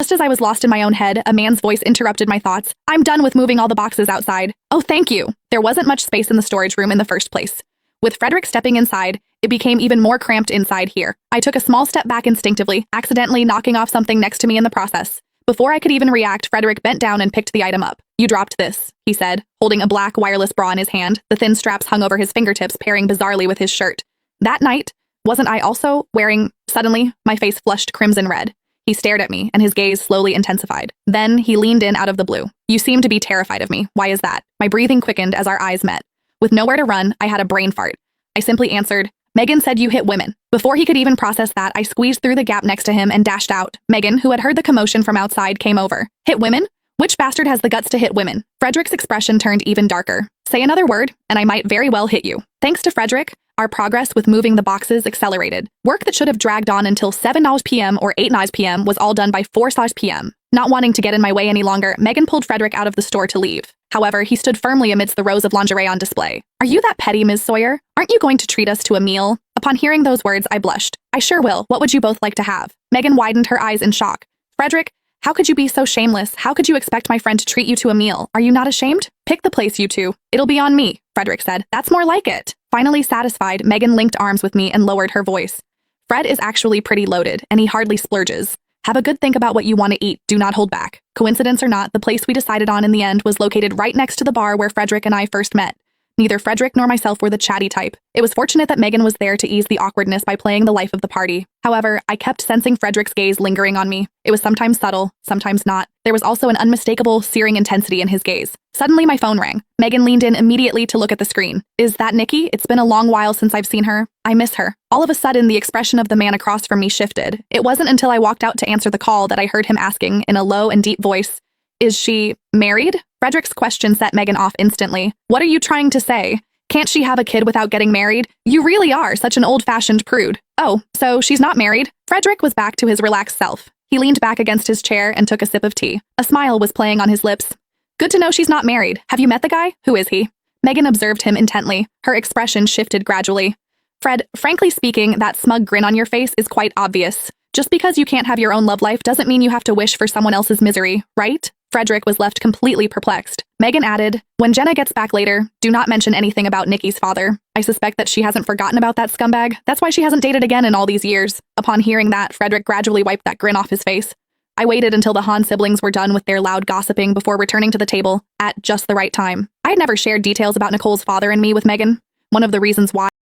Just as I was lost in my own head, a man's voice interrupted my thoughts. "I'm done with moving all the boxes outside." "Oh, thank you." There wasn't much space in the storage room in the first place. With Frederick stepping inside, it became even more cramped inside here. I took a small step back instinctively, accidentally knocking off something next to me in the process. Before I could even react, Frederick bent down and picked the item up. "You dropped this," he said, holding a black wireless bra in his hand. The thin straps hung over his fingertips, pairing bizarrely with his shirt. That night, wasn't I also wearing— Suddenly, my face flushed crimson red. He stared at me, and his gaze slowly intensified. Then he leaned in out of the blue. "You seem to be terrified of me. Why is that?" My breathing quickened as our eyes met. With nowhere to run, I had a brain fart. I simply answered, "Megan said you hit women." Before he could even process that, I squeezed through the gap next to him and dashed out. Megan, who had heard the commotion from outside, came over. "Hit women? Which bastard has the guts to hit women?" Frederick's expression turned even darker. "Say another word, and I might very well hit you." Thanks to Frederick, our progress with moving the boxes accelerated. Work that should have dragged on until 7 p.m. or 8 p.m. was all done by 4 p.m. Not wanting to get in my way any longer, Megan pulled Frederick out of the store to leave. However, he stood firmly amidst the rows of lingerie on display. "Are you that petty, Ms. Sawyer? Aren't you going to treat us to a meal?" Upon hearing those words, I blushed. "I sure will. What would you both like to have?" Megan widened her eyes in shock. "Frederick, how could you be so shameless? How could you expect my friend to treat you to a meal? Are you not ashamed? Pick the place, you two. It'll be on me," Frederick said. "That's more like it." Finally satisfied, Megan linked arms with me and lowered her voice. "Fred is actually pretty loaded, and he hardly splurges. Have a good think about what you want to eat. Do not hold back." Coincidence or not, the place we decided on in the end was located right next to the bar where Frederick and I first met. Neither Frederick nor myself were the chatty type. It was fortunate that Megan was there to ease the awkwardness by playing the life of the party. However, I kept sensing Frederick's gaze lingering on me. It was sometimes subtle, sometimes not. There was also an unmistakable, searing intensity in his gaze. Suddenly, my phone rang. Megan leaned in immediately to look at the screen. "Is that Nikki? It's been a long while since I've seen her. I miss her." All of a sudden, the expression of the man across from me shifted. It wasn't until I walked out to answer the call that I heard him asking, in a low and deep voice, "Is she married?" Frederick's question set Megan off instantly. "What are you trying to say? Can't she have a kid without getting married? You really are such an old-fashioned prude." "Oh, so she's not married?" Frederick was back to his relaxed self. He leaned back against his chair and took a sip of tea. A smile was playing on his lips. "Good to know she's not married. Have you met the guy? Who is he?" Megan observed him intently. Her expression shifted gradually. "Fred, frankly speaking, that smug grin on your face is quite obvious. Just because you can't have your own love life doesn't mean you have to wish for someone else's misery, right?" Frederick was left completely perplexed. Megan added, "When Jenna gets back later, do not mention anything about Nikki's father. I suspect that she hasn't forgotten about that scumbag. That's why she hasn't dated again in all these years." Upon hearing that, Frederick gradually wiped that grin off his face. I waited until the Hahn siblings were done with their loud gossiping before returning to the table at just the right time. I had never shared details about Nicole's father and me with Megan. One of the reasons why